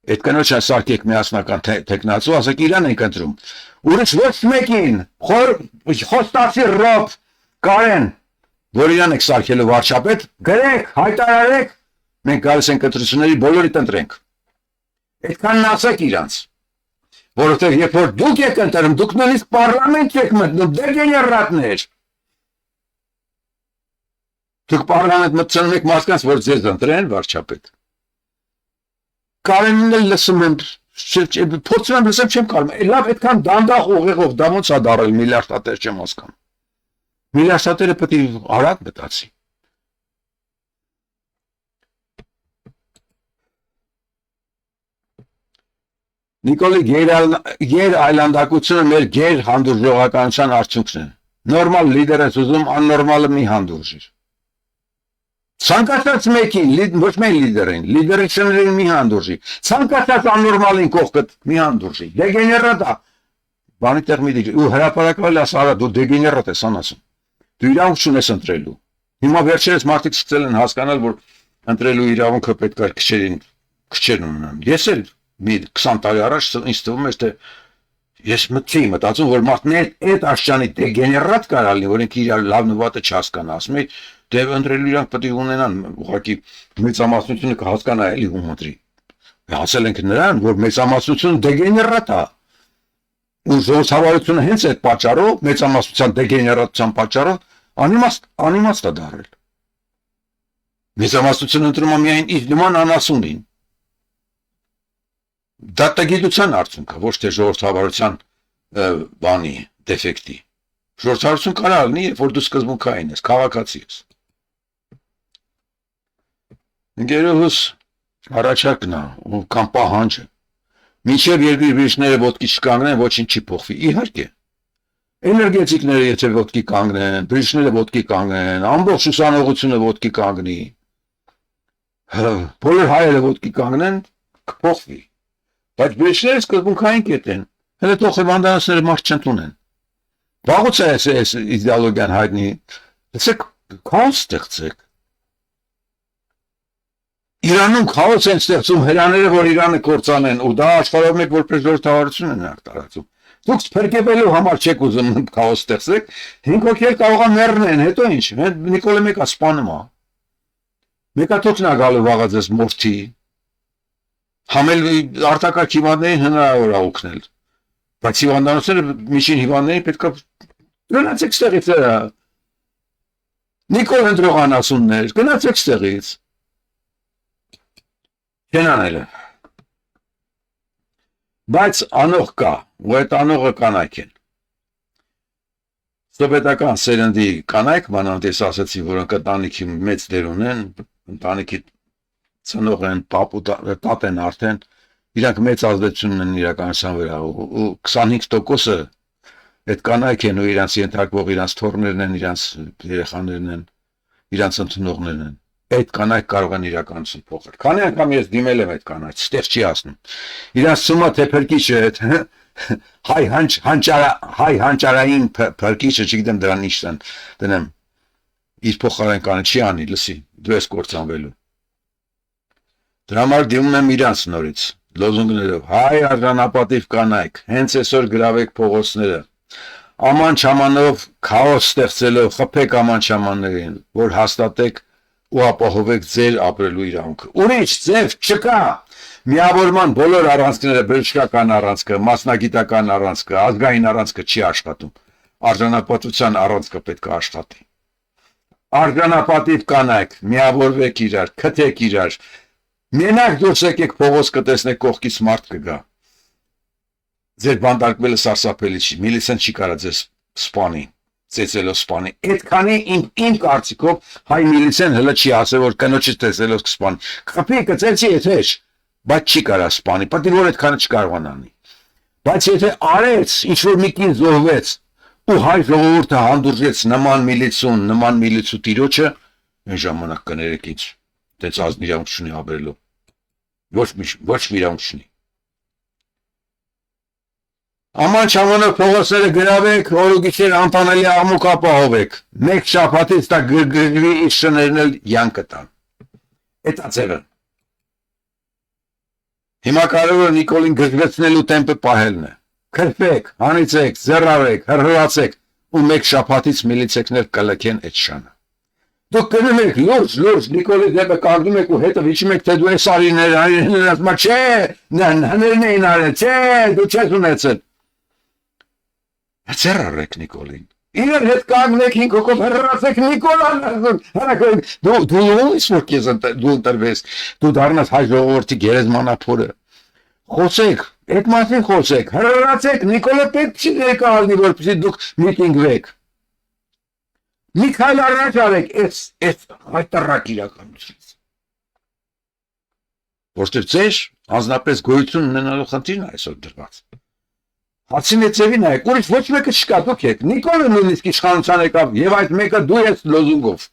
Այդ կնոջը սարքեք միասնական տեխնացու, ասեք իրան ենք ընտրում։ Ուրիշ ոչ մեկին, խոստացի Ռոբ, Կարեն, որ իրան եք սարքելու վարչապետ, գրեք, հայտարարեք, մենք գալիս ենք ընտրությունների բոլորիդ ընտրենք։ Այդքանն ասեք իրանց, որովհետև երբ որ դուք եք ընտրում, դուք նույնիսկ պարլամենտ եք մտնում, դեգեներատներ։ Դուք պարլամենտ մտցնում եք մարդկանց, որ ձեզ ընտրեն վարչապետ։ Կարենին էլ լսում եմ, փորձում եմ լսեմ չեմ կարում, լավ այդքան դանդաղ ուղեղով դա ոնց է դարել միլիարդատեր չեմ հասկանում։ Միլիարդատերը պետք է արագ մտածի։ Նիկոլի գերայլանդակությունը մեր գերհանդուրժողականության արդյունքն է։ Նորմալ լիդեր ես ուզում, աննորմալը մի հանդուրժիր։ Ցանկացած մեկին, ոչ միայն լիդերին մի հանդուրժի։ Ցանկացած աննորմալին կողքդ մի հանդուրժի։ Դեգեներատ է։ Բանի տեղ մի դիջ։ Ու հրապարակվել ասա, արա դու դեգեներատ ես անասում։ Դու իրավունք չունես ընտրելու։ Հիմա վերջերս մարդիկ սկսել են հասկանալ, որ ընտրելու իրավունքը պետք է քչերն ունենան։ Ես էլ մի 20 տարի առաջ ինձ թվում էր, թե ես մտցի մտածում, որ մարդն այդ աշճանի դեգեներատ կարա լինի, որ ինքը իր լավն ու վատը չհասկանա, ասում է դե ընտրելու իրանք պետք է ունենան ուղղակի մեծամասնությունը կհասկանա էլի ում ընտրի։ Հասել ենք նրան, որ մեծամասնությունը դեգեներատ է։ Ու ժողովրդավարությունը հենց այդ պատճառով, մեծամասնության դեգեներատության պատճառով անիմաստ է դարել։ Մեծամասնությունը ընտրում է միայն իր նման անասունին։ Դատագիտության արդյունքը, ոչ թե ժողովրդավարության բանի դեֆեկտի։ Ժողովրդավարություն կարա լինի, երբ որ դու սկզբունքային ես, քաղաքացի ես։ Ընկերուհուս առաջարկն է կամ պահանջը։ Մինչև երկրի բժիշկները ոտքի չկանգնեն, ոչինչ չի փոխվի։ Իհարկե։ Էներգետիկները եթե ոտքի կանգնեն, բժիշկները ոտքի կանգնեն, ամբողջ ուսանողությունը ոտքի կանգնի։ Բոլոր հայերը ոտքի կանգնեն, կփոխվի։ Բայց բժիշկները սկզբունքային կետ են։ Հələ թող հիվանդանոցները մարդ չընդունեն։ Վաղուց է այս իդեալոգիան հայտնի։ Լսեք, քաոս ստեղծեք։ Իրանում քաոս են ստեղծում հրաները, որ Իրանը կործանեն, ու դա աշխարհով մեկ որպես ժողովրդավարություն են տարածում։ Դուք փրկելու համար չեք ուզում քաոս ստեղծեք, 5 հոգի կարող է մեռնեն, հետո ինչ։ Նիկոլը մեկը սպանում է։ Մեկը թողնա գալու վաղը ձեզ մորթի։ Համել արտակարգ հիվանդներին հնարավոր է օգնել։ Բայց հիվանդանոցները միջին հիվանդներին պետք է գնացեք ստեղից էրա։ Նիկոլ ընտրող անասուններ, գնացեք ստեղից։ Չեն անել։ Բայց անող կա, ու այդ անողը կանայք են։ Սովետական սերնդի կանայք, մանավանդ ես ասացի, որոնք ընտանիքի մեծ դեր ունեն, ընտանիքի ծնող են, պապ ու տատ են արդեն, իրանք մեծ ազդեցություն ունեն իրականության վրա, ու 25%-ը այդ կանայք են ու իրանց ենթարկվող իրանց թոռներն են, իրանց երեխաներն են, իրանց ընդունողներն են։ Այդ կանայք կարող են իրականություն փոխել։ Քանի անգամ ես դիմել եմ այդ կանայք, ստեղ չի ասնում։ Իրանց սումա թե փրկիչը այդ հայ հանճարային փրկիչը չգիտեմ դրան ինչ դնեմ։ Իր փոխարեն կանը չի անի, լսի, դու ես կործանվելու։ Դրա համար դիմում եմ իրանց նորից, լոզունգներով, հայ արժանապատիվ կանայք, հենց այսօր գրավեք փողոցները, աման չամանով քաոս ստեղծելով, խփեք աման չամաններին, որ հաստատեք ու ապահովեք ձեր ապրելու իրավունքը։ Ուրիշ ձև չկա։ Միավորման բոլոր առանցքները, բժշկական առանցքը, մասնագիտական առանցքը, ազգային առանցքը չի աշխատում։ Արժանապատվության առանցքը պետք է աշխատի։ Արժանապատիվ կանայք, միավորվեք իրար, քթեք իրար։ Մենակ դուրս եկեք փողոց կտեսնեք կողքից մարդ կգա։ Ձեր բանդարկվելը սարսափելի չի, միլիցեն չի կարա ձեզ սպանի, ծեծելով սպանի։ Այդքանի իմ կարծիքով հայ միլիցեն հələ չի ասել, որ կնոջից տեսելով կսպանի։ Խփի կծեցի եթեջ, բայց չի կարա սպանի, պատի որ այդքանը չկարողանանի։ Բայց եթե արեց, ինչ որ մի կին զոհվեց, ու հայ ժողովուրդը հանդուրժեց նման միլիցու տիրոջը, այն ժամանակ կներեք ինձ, դեց ազնիվ իրավունք չունի ապրելու։ Ոչ մի իրավունք չունի։ Աման չամանով փողոցները գրավեք, օրուգիչեր անտանելի աղմուկ ապահովեք։ Մեկ շաբաթից դա գրգրվի իր շներն էլ յանքը տան։ Էտա ձևը։ Հիմա կարևորը Նիկոլին գրգրեցնելու տեմպը պահելն է։ Քրփեք, հանիցեք, զեռարեք, հրհրացեք ու մեկ շաբաթից միլիցեքներ կլքեն այդ շանը։ Դուք գնում եք լուրջ Նիկոլի դեպը կանգնում եք ու հետը վիճում եք թե դու ես արիներ ասում չէ, հներն էին արել, չէ, դու չես ունեցել։ Զեռարեք Նիկոլին։ Իրար հետ կանգնեք 5 հոգով հրհրացեք Նիկոլան ասում, հրակեք, դու ո՞ւս որ քեզ դու ընտրվես, դու դառնաս հայ ժողովրդի գերեզմանափորը։ Խոսեք, այդ մասին խոսեք, հրհրացեք, Նիկոլը պետք չի ներկայացնի, որպեսզի դուք միտինգվեք։ Մի քայլ առաջ արեք այս հայտարարակ իրականությունից։ Որտեղ ձեր անձնապես գոյություն ունենալու խնդիրն է այսօր դրված։ Հացին է ծևի նայեք, ուրիշ ոչ մեկը չկա, դուք եք, Նիկոլը նույնիսկ իշխանության եկավ, եւ այդ մեկը դու ես լոզունգով։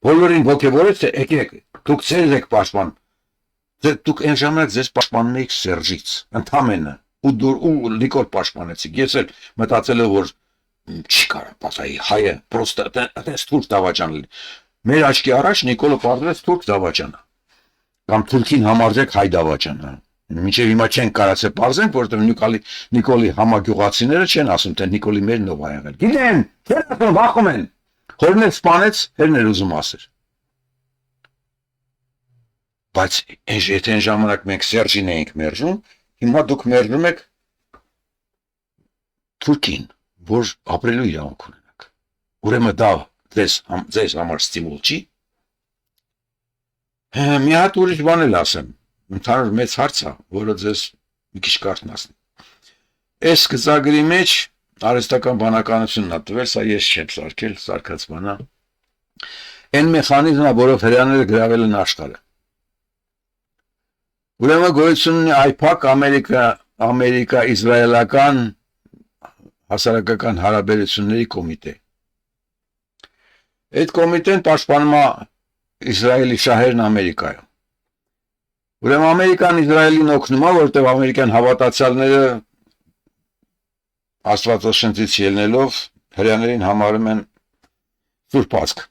Բոլորին ոգևորեց, թե եկեք, դուք ձեզ եք պաշտպան։ Դուք այն ժամանակ ձեզ պաշտպանում եք Սերժից, ընդամենը, ու Նիկոլ պաշտպանեցիք։ Ես էլ մտածել եմ, որ չի կարա պատահի հայը, պրոստը այդպես թուրք դավաճան լինի։ Մեր աչքի առաջ Նիկոլը պարզվեց թուրք դավաճանը։ Կամ թուրքին համարժեք հայ դավաճանը։ Մինչև հիմա չեն կարացել պարզենք, որովհետև Նիկոլի համագյուղացիները չեն ասում, թե Նիկոլի մերն ով ա եղել։ Գիտեն, չեն ասում, վախում են։ Հորն էլ սպանեց, հերն էլ ուզում ասեր։ Բայց եթե այն ժամանակ մենք Սերժին էինք մերժում, հիմա դուք մերժում եք թուրքին, որ ապրելու իրավունք ունենաք։ Ուրեմն դա ձեզ համար ստիմուլ չի։ Մի հատ ուրիշ բան էլ ասեմ։ Ընդհանուր մեծ հարց է, որը ձեզ մի քիչ կարթնացնի։ Այս գծագրի մեջ արհեստական բանականությունն է տվել, սա ես չեմ սարքել, սարքած բանա։ Այն մեխանիզմը, որով հրեաները գրավել են աշխարհը։ Ուրեմն գոյություն ունի AIPAC, Ամերիկա-Իսրայելական հասարակական հարաբերությունների կոմիտե։ Այդ կոմիտեն պաշտպանում է Իսրայելի շահերն Ամերիկայում։ Ուրեմն Ամերիկան Իսրայելին օգնում է, որտեղ ամերիկյան հավատացյալները Աստվածաշնչից ելնելով հրեաներին համարում են սուրբ ազգ։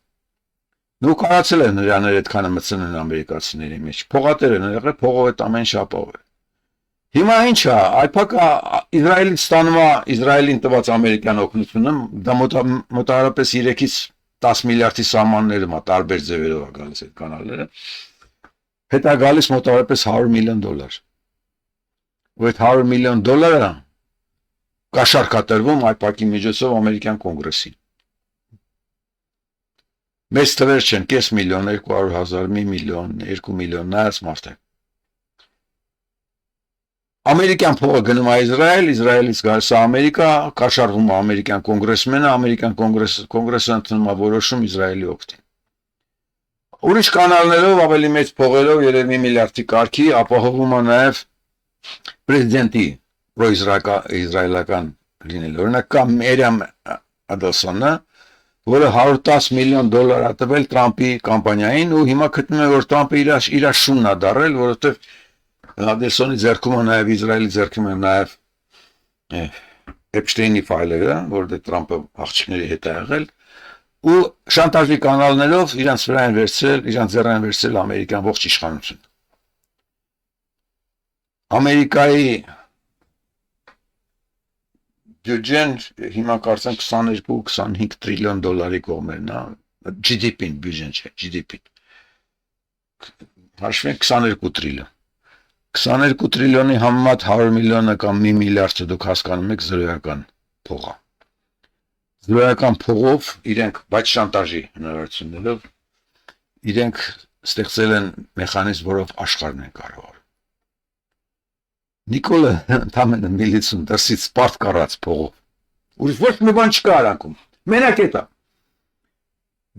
Դու կարացել են հրեաները այդքանը մտցնեն ամերիկացիների մեջ։ Փողատեր են եղել, փողով այդ ամեն ինչ ապահով է։ Հիմա ինչ է, AIPAC-ը Իսրայելից ստանում է Իսրայելին տված ամերիկյան օգնությունը, դա մոտավորապես 3-ից 10 միլիարդի սահմաններում է, տարբեր ձևերով է գալիս այդ կանալները։ Հետո գալիս մոտավորապես $100 միլիոն։ Ու այդ $100 միլիոն կաշառք է տրվում AIPAC-ի միջոցով ամերիկյան կոնգրեսին։ Մեծ թվեր չեն, կես միլիոն, 200,000, 1 միլիոն, 2 միլիոն, նայած մարդ է։ Ամերիկյան փողը գնում է Իսրայել, Իսրայելից գալիս է Ամերիկա, կաշառվում է ամերիկյան կոնգրեսմենը, ամերիկյան կոնգրեսը ընդունում է որոշում Իսրայելի օգտին։ Ուրիշ կանալներով ավելի մեծ փողերով, երևի միլիարդի կարգի, ապահովում է նաև պրեզիդենտի պրոիսրայելական լինել։ Օրինակ կա Մերիամ Ադելսոնը, որը $110 միլիոն է տվել Տրամպի կամպանիային ու հիմա գտնում է, որ Տրամպը իր շունն է դարել, որովհետև Ադելսոնի ձեռքում է նաև Իսրայելի ձեռքում է նաև Էփշտեյնի ֆայլերը, որտեղ Տրամպը աղջիկների հետ է եղել ու շանտաժի կանալներով իրանց վրա են վերցրել, իրանց ձեռ են վերցրել ամերիկյան ողջ իշխանությունը։ Ամերիկայի բյուջեն հիմա կարծեմ 22-25 տրիլիոն դոլարի կողմերն է, GDP-ն բյուջեն չէ, GDP-ն։ Հաշվենք 22 տրիլիոն։ 22 տրիլիոնի համեմատ 100 միլիոնը կամ 1 միլիարդը դուք հասկանում եք զրոյական փող է։ զրոյական փողով իրենք բայց շանտաժի հնարավորություններով իրենք ստեղծել են մեխանիզմ, որով աշխարհն են կառավարում։ Նիկոլը ընդամենը միլիցուն դրսից սպարտ կառած փողով։ Ուրիշ ոչ մի բան չկա արանքում։ Մենակ է դա։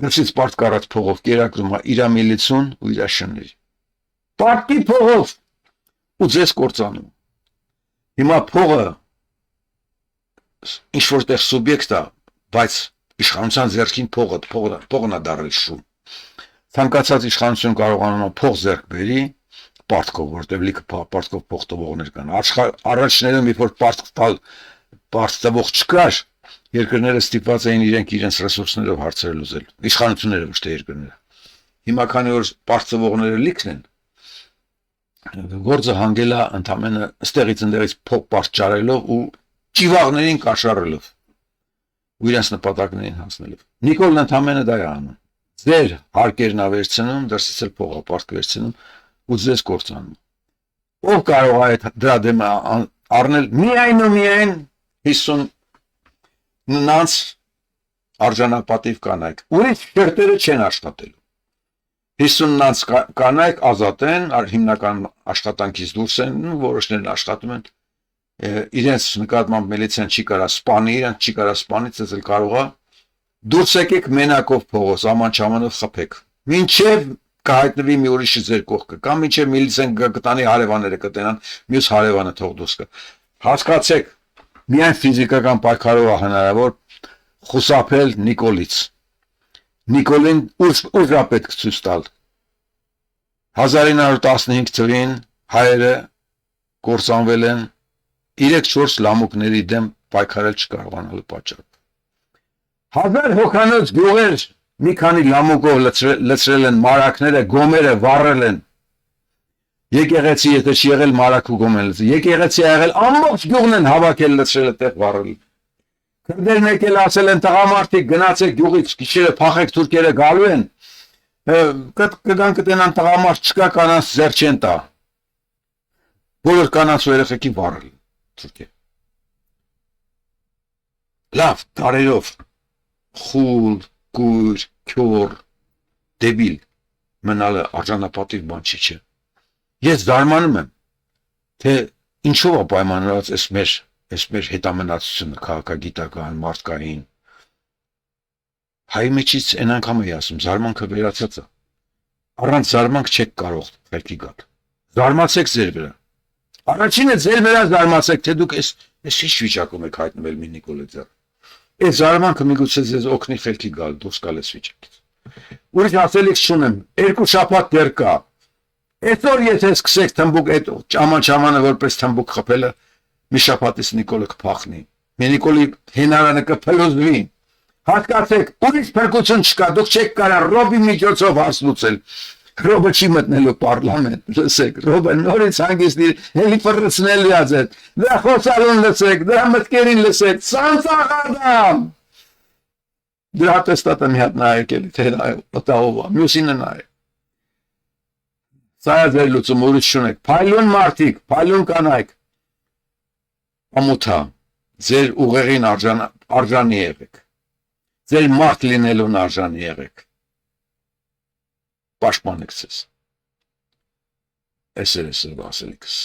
Դրսից սպարտ կառած փողով կերակրում է իր միլիցուն ու իր շների։ Պարտի փողով ու ձեզ կործանում։ Հիմա փողը ինչ որտեղ սուբյեկտ է, բայց իշխանության ձեռքին փողն է դարել շում։ Ցանկացած իշխանություն կարողանում է փող ձեռք բերի պարտքով, որտեղ լիքը պարտքով փող տվողներ կան։ Առաջներում երբ որ պարտ տվող չկար, երկրները ստիպված էին իրենց ռեսուրսներով հարցեր լուծել, իշխանությունները ոչ թե երկրները։ Հիմա քանի որ պարտ տվողները լիքն են, գործը հանգել է ընդամենը ստեղից ընդեղից փող պարտճարելով ու ճիվաղներին կաշառելով ու իրենց նպատակներին հասնելով։ Նիկոլն ընդամենը դա է անում։ Ձեր հարկերն է վերցնում, դրսից էլ փողը պարտք վերցնում ու ձեզ կործանում։ Ով կարող է դրա դեմ առնել միայն ու միայն 50 նանց արժանապատիվ կանայք։ Ուրիշ շերտերը չեն աշխատելու։ 50 նանց կանայք ազատ են, հիմնական աշխատանքից դուրս են, որոշներն աշխատում են։ Իրենց նկատմամբ միլիցիան չի կարա սպանի, իրենց չի կարա սպանի, ցեզել կարող է դուրս եկեք մենակով փողոց, աման-չամանով խփեք։ Մինչև կհայտնվի մի ուրիշի ձեր կողքը, կամ մինչև միլիցիան կտանի հարևանները կտենան, մյուս հարևանը թող դուրս գա։ Հասկացեք, միայն ֆիզիկական պայքարով է հնարավոր խուսափել Նիկոլից։ Նիկոլին ուր է պետք ցույց տալ։ 1915 թվականին հայերը կործանվել են 3-4 լամուկների դեմ պայքարել չկարողանալու պատճառով։ 1000 հոգանոց գյուղեր մի քանի լամուկով լցրել են մարակները, գոմերը վառել են։ Եկեղեցի եթե չի եղել մարակ ու գոմ են լցրել։ Եկեղեցի ա եղել ամբողջ գյուղն են հավաքել լցրել այդտեղ վառել։ Քրդերն եկել ասել են տղամարդիկ գնացեք գյուղից, գիշերը փախեք թուրքերը գալու են։ Կգան կտենան տղամարդ չկա կանանց ձեռ չեն տա։ Բոլոր կանանց ու երեխեքի վառել թուրքերը։ Լավ, տարերով խուլ, գույր, քյոր, դեբիլ մնալը արժանապատիվ բան չի չէ։ Ես զարմանում եմ, թե ինչով է պայմանավորված այս մեր հետամնացությունը քաղաքագիտական, մարդկային։ Հայ մեջից այն անգամ էի ասում, զարմանքը վերացած է։ Առանց զարմանք չեք կարող խելքի գալ։ Զարմացեք ձեր վրա։ Առաջինը ձեր վրա զարմացեք, թե դուք այս ինչ վիճակում եք հայտնվել մի Նիկոլի ձեռ։ Այս զարմանքը միգուցե ձեզ օգնի խելքի գալ, դուրս գալ այս վիճակից։ Ուրիշ ասելիք չունեմ, 2 շաբաթ դեռ կա։ Այսօր եթե սկսեք թմբուկ այդ ճաման-ճամանը որպես թմբուկ խփելը, մի շաբաթից Նիկոլը կփախնի։ Մի Նիկոլի հենարանը կփլուզվի։ Հասկացեք, ուրիշ փրկություն չկա, դուք չեք կարող ռոբի միջոցով հարց լուծել։ Ռոբը չի մտնելու պարլամենտ, լսեք, ռոբը նորից հանգիստ հելի ֆռցնելու է ձեզ։ Դրա խոսալուն լսեք, դրա մտքերին լսեք, սանցաղադամ։ Դրա տեստատը մի հատ նայեք էլի, թե տաղով է, մյուսինը նայեք։ Սա է ձեր լուծումը, ուրիշ չունեք։ Փայլուն մարդիկ, փայլուն կանայք։ Ամոթա, ձեր ուղեղին արժանի եղեք։ Ձեր մարդ լինելուն արժանի եղեք։ Պաշտպանեք ձեզ։ Այս էր ասելիքս։